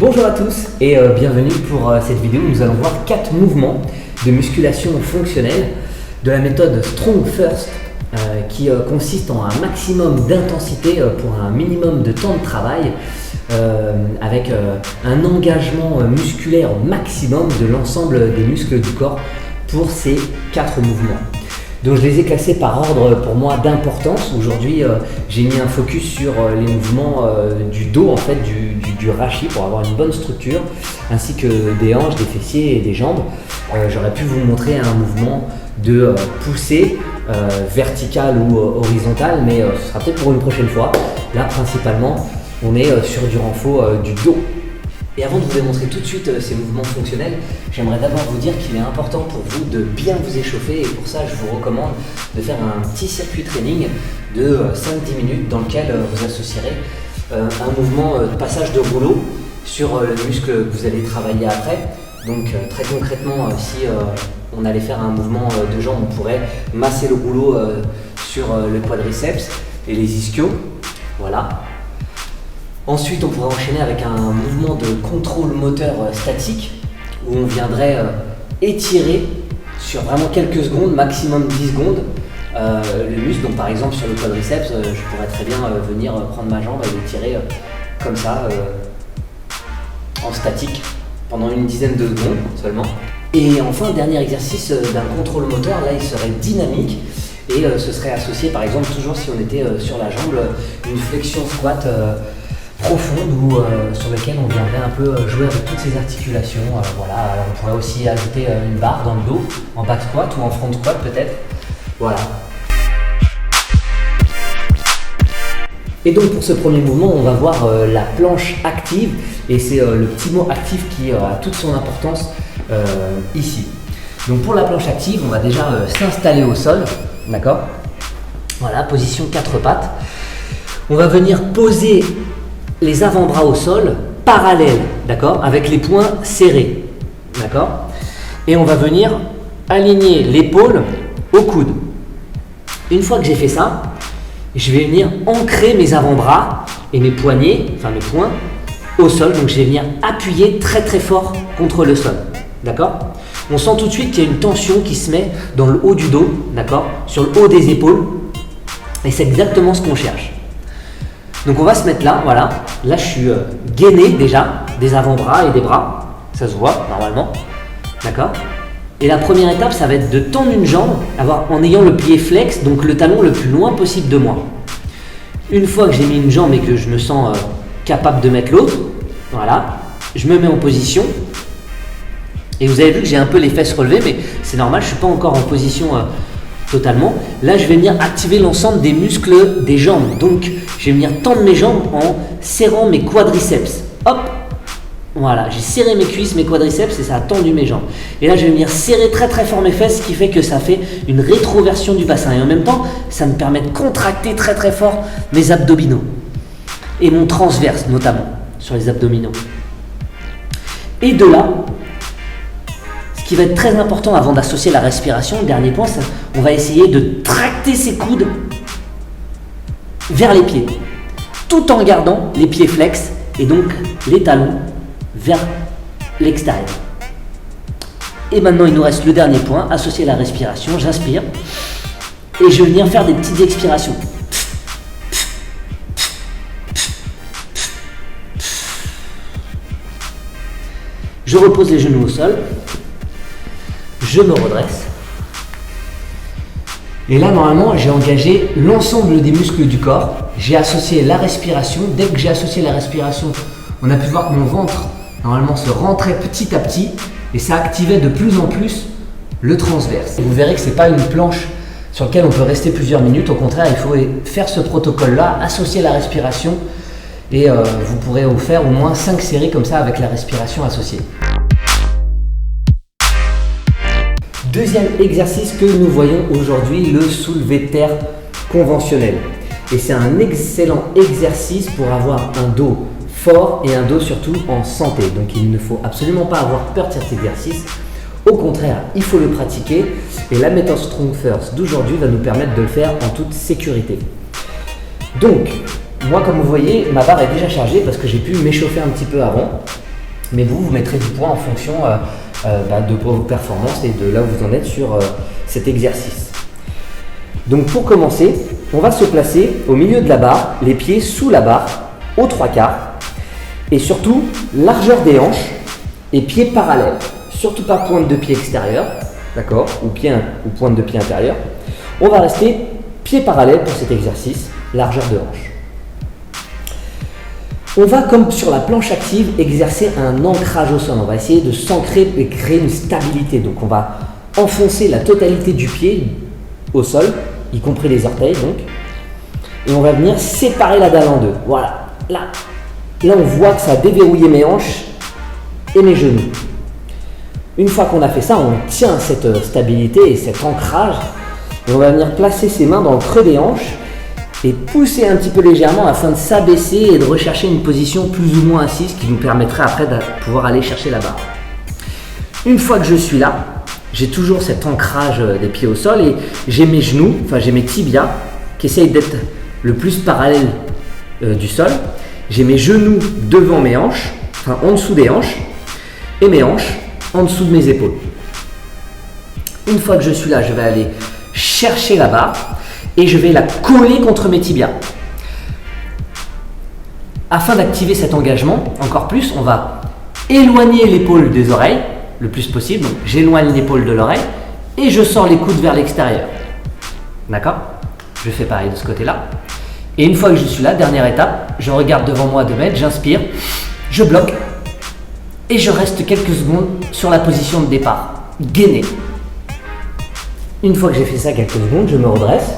Bonjour à tous et bienvenue pour cette vidéo où nous allons voir 4 mouvements de musculation fonctionnelle de la méthode Strong First qui consiste en un maximum d'intensité pour un minimum de temps de travail avec un engagement musculaire maximum de l'ensemble des muscles du corps pour ces 4 mouvements. Donc je les ai classés par ordre pour moi d'importance. Aujourd'hui j'ai mis un focus sur les mouvements du dos, en fait du rachis pour avoir une bonne structure, ainsi que des hanches, des fessiers et des jambes. J'aurais pu vous montrer un mouvement de poussée verticale ou horizontale, mais ce sera peut-être pour une prochaine fois. Là principalement on est sur du renfort du dos. Et avant de vous démontrer tout de suite ces mouvements fonctionnels, j'aimerais d'abord vous dire qu'il est important pour vous de bien vous échauffer, et pour ça je vous recommande de faire un petit circuit training de 5-10 minutes dans lequel vous associerez un mouvement de passage de rouleau sur le muscle que vous allez travailler après. Donc très concrètement, si on allait faire un mouvement de jambe, on pourrait masser le rouleau sur le quadriceps et les ischios, voilà. Ensuite, on pourrait enchaîner avec un mouvement de contrôle moteur statique où on viendrait étirer sur vraiment quelques secondes, maximum 10 secondes, le muscle. Donc par exemple sur le quadriceps, je pourrais très bien venir prendre ma jambe et l'étirer comme ça en statique pendant une dizaine de secondes seulement. Et enfin, dernier exercice d'un contrôle moteur, là il serait dynamique et ce serait associé par exemple, toujours si on était sur la jambe, une flexion squat profonde ou sur lequel on viendrait un peu jouer avec toutes ces articulations. Voilà. Alors on pourrait aussi ajouter une barre dans le dos, en back squat ou en front squat peut-être. Voilà. Et donc pour ce premier mouvement, on va voir la planche active, et c'est le petit mot actif qui a toute son importance ici. Donc pour la planche active, on va déjà s'installer au sol, d'accord? Voilà, position 4 pattes. On va venir poser les avant-bras au sol, parallèles, d'accord, avec les poings serrés, d'accord. Et on va venir aligner l'épaule au coude. Une fois que j'ai fait ça, je vais venir ancrer mes avant-bras et mes poignets, enfin mes poings, au sol. Donc je vais venir appuyer très très fort contre le sol, d'accord. On sent tout de suite qu'il y a une tension qui se met dans le haut du dos, d'accord, sur le haut des épaules, et c'est exactement ce qu'on cherche. Donc on va se mettre là, voilà. Là je suis gainé déjà des avant-bras et des bras, ça se voit normalement, d'accord. Et la première étape, ça va être de tendre une jambe en ayant le pied flex, donc le talon le plus loin possible de moi. Une fois que j'ai mis une jambe et que je me sens capable de mettre l'autre, voilà, je me mets en position. Et vous avez vu que j'ai un peu les fesses relevées, mais c'est normal, je ne suis pas encore en position totalement. Là, je vais venir activer l'ensemble des muscles des jambes. Donc, je vais venir tendre mes jambes en serrant mes quadriceps. Hop, voilà, j'ai serré mes cuisses, mes quadriceps, et ça a tendu mes jambes. Et là, je vais venir serrer très très fort mes fesses, ce qui fait que ça fait une rétroversion du bassin. Et en même temps, ça me permet de contracter très très fort mes abdominaux. Et mon transverse, notamment, sur les abdominaux. Et de là, ce qui va être très important avant d'associer la respiration, le dernier point, on va essayer de tracter ses coudes vers les pieds, tout en gardant les pieds flex et donc les talons vers l'extérieur. Et maintenant, il nous reste le dernier point, associer la respiration. J'inspire et je vais venir faire des petites expirations. Je repose les genoux au sol. Je me redresse. Et là, normalement, j'ai engagé l'ensemble des muscles du corps. J'ai associé la respiration. Dès que j'ai associé la respiration, on a pu voir que mon ventre, normalement, se rentrait petit à petit. Et ça activait de plus en plus le transverse. Et vous verrez que ce n'est pas une planche sur laquelle on peut rester plusieurs minutes. Au contraire, il faut faire ce protocole-là, associer la respiration. Et vous pourrez en faire au moins 5 séries comme ça avec la respiration associée. Deuxième exercice que nous voyons aujourd'hui, le soulevé de terre conventionnel. Et c'est un excellent exercice pour avoir un dos fort et un dos surtout en santé. Donc il ne faut absolument pas avoir peur de cet exercice. Au contraire, il faut le pratiquer. Et la méthode Strong First d'aujourd'hui va nous permettre de le faire en toute sécurité. Donc, moi comme vous voyez, ma barre est déjà chargée parce que j'ai pu m'échauffer un petit peu avant. Mais vous mettrez du poids en fonction de vos performances et de là où vous en êtes sur cet exercice. Donc pour commencer, on va se placer au milieu de la barre, les pieds sous la barre, aux 3/4, et surtout largeur des hanches et pieds parallèles. Surtout pas pointe de pied extérieure, d'accord, ou pointe de pied intérieure. On va rester pieds parallèles pour cet exercice, largeur de hanche. On va, comme sur la planche active, exercer un ancrage au sol. On va essayer de s'ancrer et créer une stabilité. Donc on va enfoncer la totalité du pied au sol, y compris les orteils donc. Et on va venir séparer la dalle en deux. Voilà. Là on voit que ça a déverrouillé mes hanches et mes genoux. Une fois qu'on a fait ça, on tient cette stabilité et cet ancrage. Et on va venir placer ses mains dans le creux des hanches et pousser un petit peu légèrement afin de s'abaisser et de rechercher une position plus ou moins assise qui nous permettrait après de pouvoir aller chercher la barre. Une fois que je suis là, j'ai toujours cet ancrage des pieds au sol et j'ai mes genoux, j'ai mes tibias qui essayent d'être le plus parallèles du sol. J'ai mes genoux devant mes hanches, en dessous des hanches, et mes hanches en dessous de mes épaules. Une fois que je suis là, je vais aller chercher la barre et je vais la coller contre mes tibias. Afin d'activer cet engagement encore plus, on va éloigner l'épaule des oreilles le plus possible. Donc j'éloigne l'épaule de l'oreille et je sors les coudes vers l'extérieur. D'accord? Je fais pareil de ce côté-là. Et une fois que je suis là, dernière étape, je regarde devant moi à 2 mètres, j'inspire, je bloque et je reste quelques secondes sur la position de départ, gainé. Une fois que j'ai fait ça quelques secondes, je me redresse.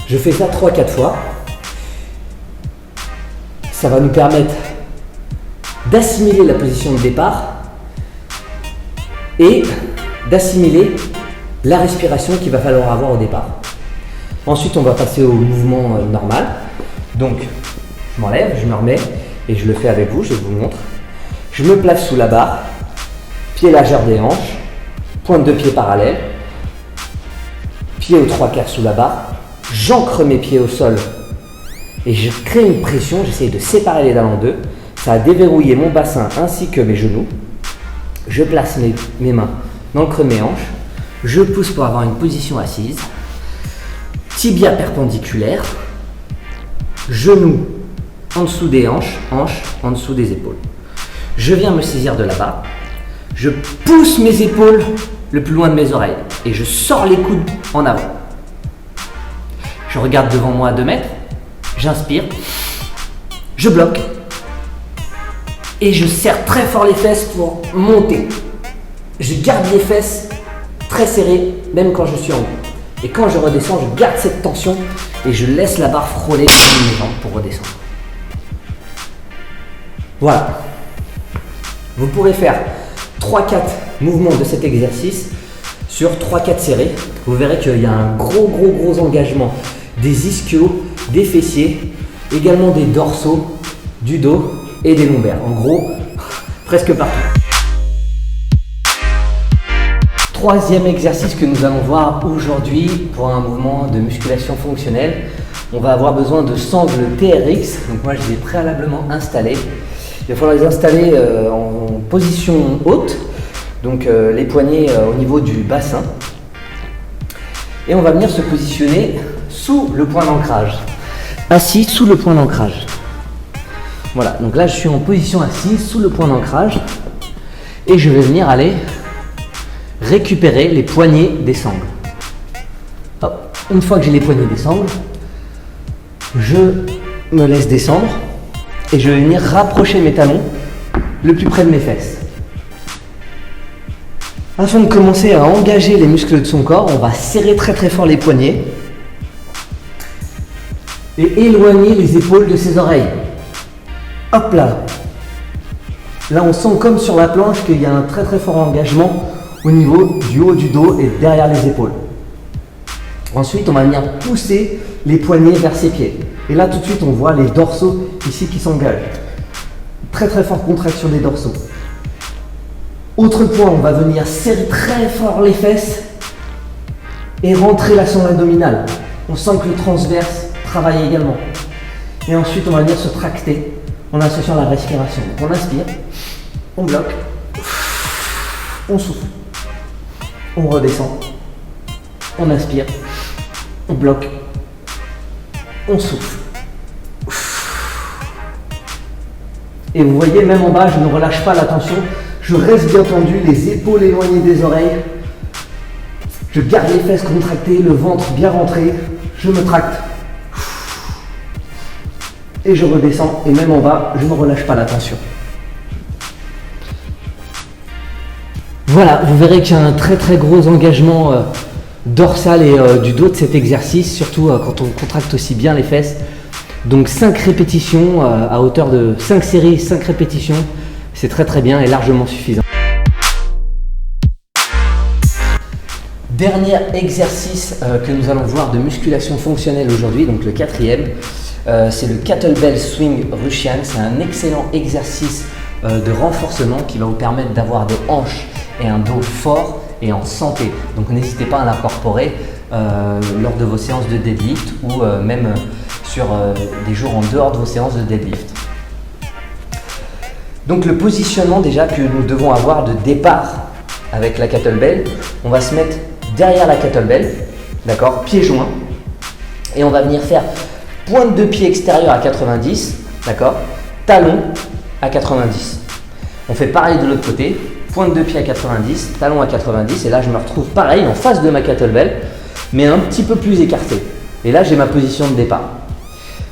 Je fais ça 3-4 fois. Ça va nous permettre d'assimiler la position de départ et d'assimiler la respiration qu'il va falloir avoir au départ. Ensuite, on va passer au mouvement normal. Donc, je m'enlève, je me remets et je le fais avec vous, je vous montre. Je me place sous la barre, pied largeur des hanches, pointe de pied parallèle, pied aux 3/4 sous la barre. J'ancre mes pieds au sol et je crée une pression, j'essaye de séparer les dalles en deux. Ça a déverrouillé mon bassin ainsi que mes genoux. Je place mes mains dans le creux de mes hanches. Je pousse pour avoir une position assise. Tibia perpendiculaire. Genoux en dessous des hanches, hanches en dessous des épaules. Je viens me saisir de la barre. Je pousse mes épaules le plus loin de mes oreilles et je sors les coudes en avant. Je regarde devant moi à 2 mètres, j'inspire, je bloque et je serre très fort les fesses pour monter. Je garde les fesses très serrées même quand je suis en haut. Et quand je redescends, je garde cette tension et je laisse la barre frôler mes jambes pour redescendre. Voilà. Vous pourrez faire 3-4 mouvements de cet exercice sur 3-4 séries. Vous verrez qu'il y a un gros engagement des ischios, des fessiers, également des dorsaux, du dos et des lombaires. En gros, presque partout. Troisième exercice que nous allons voir aujourd'hui pour un mouvement de musculation fonctionnelle. On va avoir besoin de sangles TRX. Donc moi, je les ai préalablement installés. Il va falloir les installer en position haute. Donc les poignets au niveau du bassin. Et on va venir se positionner sous le point d'ancrage. Assis sous le point d'ancrage. Voilà, donc là je suis en position assise sous le point d'ancrage. Et je vais venir aller récupérer les poignets des sangles. Hop. Une fois que j'ai les poignets des sangles, je me laisse descendre et je vais venir rapprocher mes talons le plus près de mes fesses. Afin de commencer à engager les muscles de son corps, on va serrer très fort les poignets et éloigner les épaules de ses oreilles. Hop là. Là on sent comme sur la planche qu'il y a un très fort engagement au niveau du haut du dos et derrière les épaules. Ensuite on va venir pousser les poignets vers ses pieds. Et là tout de suite on voit les dorsaux ici qui s'engagent. Très forte contraction des dorsaux. Autre point, on va venir serrer très fort les fesses et rentrer la sonde abdominale. On sent que le transverse travaille également. Et ensuite, on va venir se tracter en associant la respiration. Donc on inspire, On bloque. On souffle. On redescend. On inspire. On bloque. On souffle. Et vous voyez, même en bas, je ne relâche pas la tension. Je reste bien tendu, les épaules éloignées des oreilles. Je garde les fesses contractées, le ventre bien rentré. Je me tracte. Et je redescends. Et même en bas, je ne relâche pas la tension. Voilà, vous verrez qu'il y a un très très gros engagement dorsal et du dos de cet exercice, surtout quand on contracte aussi bien les fesses. Donc 5 répétitions à hauteur de 5 séries, 5 répétitions, c'est très très bien et largement suffisant. Dernier exercice que nous allons voir de musculation fonctionnelle aujourd'hui, donc le 4e, c'est le Kettlebell Swing Russian. C'est un excellent exercice de renforcement qui va vous permettre d'avoir des hanches et un dos fort et en santé. Donc n'hésitez pas à l'incorporer lors de vos séances de deadlift ou même sur des jours en dehors de vos séances de deadlift. Donc le positionnement déjà que nous devons avoir de départ avec la kettlebell, on va se mettre derrière la kettlebell, d'accord, pieds joints, et on va venir faire pointe de pied extérieur à 90, d'accord, talon à 90. On fait pareil de l'autre côté, pointe de pied à 90, talon à 90, et là je me retrouve pareil en face de ma kettlebell, mais un petit peu plus écarté. Et là j'ai ma position de départ.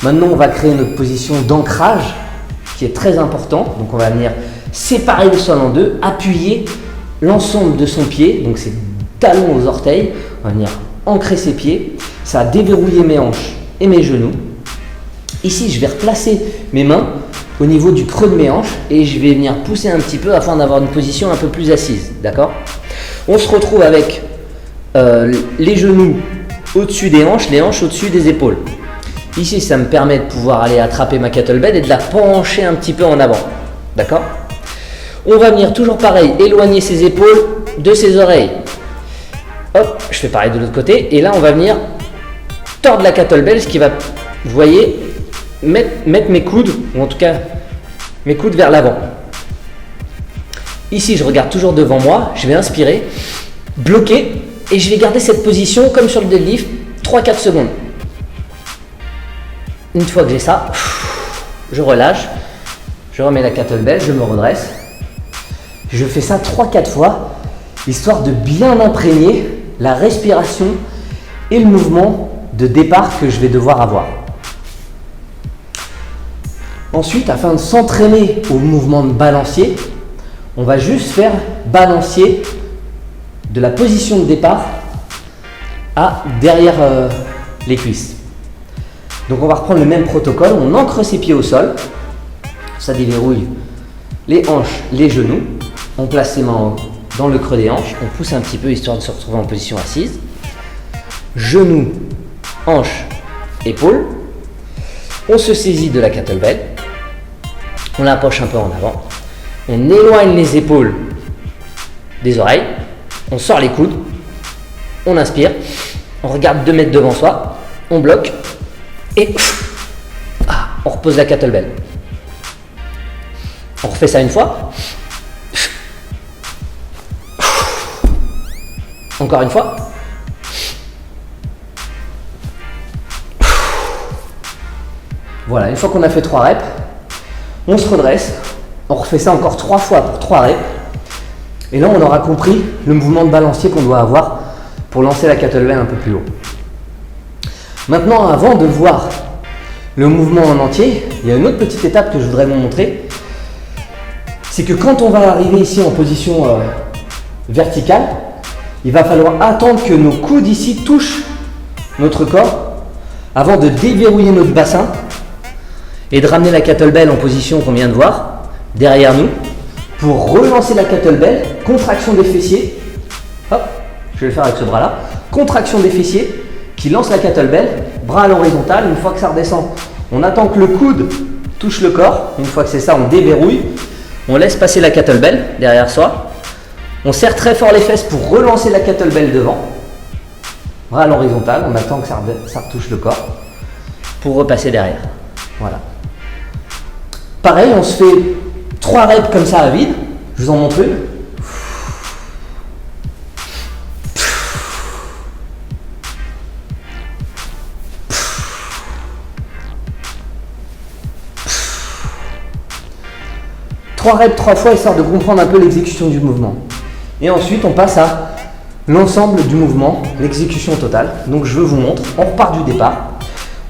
Maintenant on va créer notre position d'ancrage qui est très important. Donc on va venir séparer le sol en deux, appuyer l'ensemble de son pied, donc ses talons aux orteils. On va venir ancrer ses pieds, ça va déverrouiller mes hanches et mes genoux. Ici je vais replacer mes mains au niveau du creux de mes hanches et je vais venir pousser un petit peu afin d'avoir une position un peu plus assise, d'accord? On se retrouve avec les genoux au-dessus des hanches, les hanches au-dessus des épaules. Ici, ça me permet de pouvoir aller attraper ma kettlebell et de la pencher un petit peu en avant, d'accord? On va venir toujours pareil, éloigner ses épaules de ses oreilles. Hop, je fais pareil de l'autre côté et là, on va venir tordre la kettlebell, ce qui va, vous voyez, mettre mes coudes, ou en tout cas mes coudes vers l'avant. Ici, je regarde toujours devant moi, je vais inspirer, bloquer et je vais garder cette position comme sur le deadlift, 3-4 secondes. Une fois que j'ai ça, je relâche, je remets la kettlebell, je me redresse. Je fais ça 3-4 fois, histoire de bien imprégner la respiration et le mouvement de départ que je vais devoir avoir. Ensuite, afin de s'entraîner au mouvement de balancier, on va juste faire balancier de la position de départ à derrière les cuisses. Donc on va reprendre le même protocole, on ancre ses pieds au sol, ça déverrouille les hanches, les genoux, on place ses mains dans le creux des hanches, on pousse un petit peu histoire de se retrouver en position assise, genoux, hanches, épaules, on se saisit de la kettlebell, on la penche un peu en avant, on éloigne les épaules des oreilles, on sort les coudes, on inspire, on regarde 2 mètres devant soi, on bloque et on repose la kettlebell. On refait ça une fois. Encore une fois. Voilà, une fois qu'on a fait 3 reps, on se redresse. On refait ça encore 3 fois pour 3 reps. Et là, on aura compris le mouvement de balancier qu'on doit avoir pour lancer la kettlebell un peu plus haut. Maintenant, avant de voir le mouvement en entier, il y a une autre petite étape que je voudrais vous montrer. C'est que quand on va arriver ici en position verticale, il va falloir attendre que nos coudes ici touchent notre corps avant de déverrouiller notre bassin et de ramener la kettlebell en position qu'on vient de voir, derrière nous, pour relancer la kettlebell, contraction des fessiers. Hop, je vais le faire avec ce bras-là. Contraction des fessiers qui lance la kettlebell, bras à l'horizontale. Une fois que ça redescend, on attend que le coude touche le corps. Une fois que c'est ça, on déverrouille. On laisse passer la kettlebell derrière soi. On serre très fort les fesses pour relancer la kettlebell devant. Bras à l'horizontale, on attend que ça retouche le corps pour repasser derrière. Voilà. Pareil, on se fait 3 reps comme ça à vide. Je vous en montre une. Trois reps 3 fois, histoire de comprendre un peu l'exécution du mouvement. Et ensuite, on passe à l'ensemble du mouvement, l'exécution totale. Donc je vous montre, on repart du départ.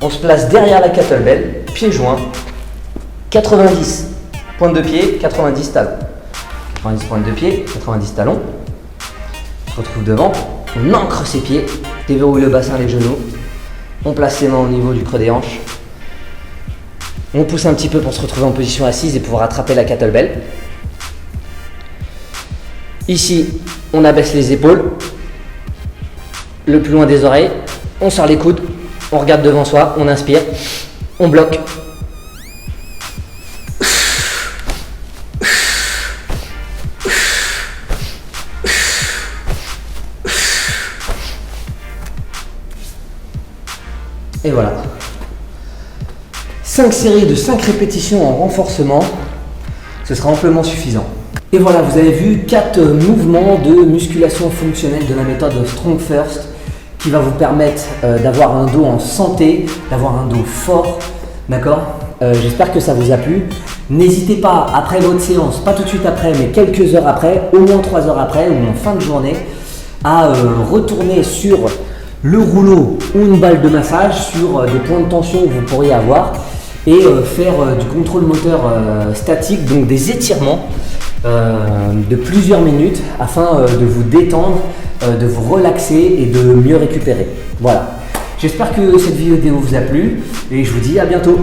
On se place derrière la kettlebell, pieds joints, 90 pointe de pied, 90 talons. 90 pointe de pied, 90 talons. On se retrouve devant, on ancre ses pieds, déverrouille le bassin, les genoux. On place ses mains au niveau du creux des hanches. On pousse un petit peu pour se retrouver en position assise et pouvoir attraper la kettlebell. Ici, on abaisse les épaules, le plus loin des oreilles. On sort les coudes, on regarde devant soi, on inspire, on bloque. Et voilà. 5 séries de 5 répétitions en renforcement, ce sera amplement suffisant. Et voilà, vous avez vu 4 mouvements de musculation fonctionnelle de la méthode Strong First qui va vous permettre d'avoir un dos en santé, d'avoir un dos fort, d'accord. J'espère que ça vous a plu. N'hésitez pas, après votre séance, pas tout de suite après, mais quelques heures après, au moins 3 heures après ou en fin de journée, à retourner sur le rouleau ou une balle de massage sur des points de tension que vous pourriez avoir et faire du contrôle moteur statique, donc des étirements de plusieurs minutes afin de vous détendre, de vous relaxer et de mieux récupérer. Voilà, j'espère que cette vidéo vous a plu et je vous dis à bientôt.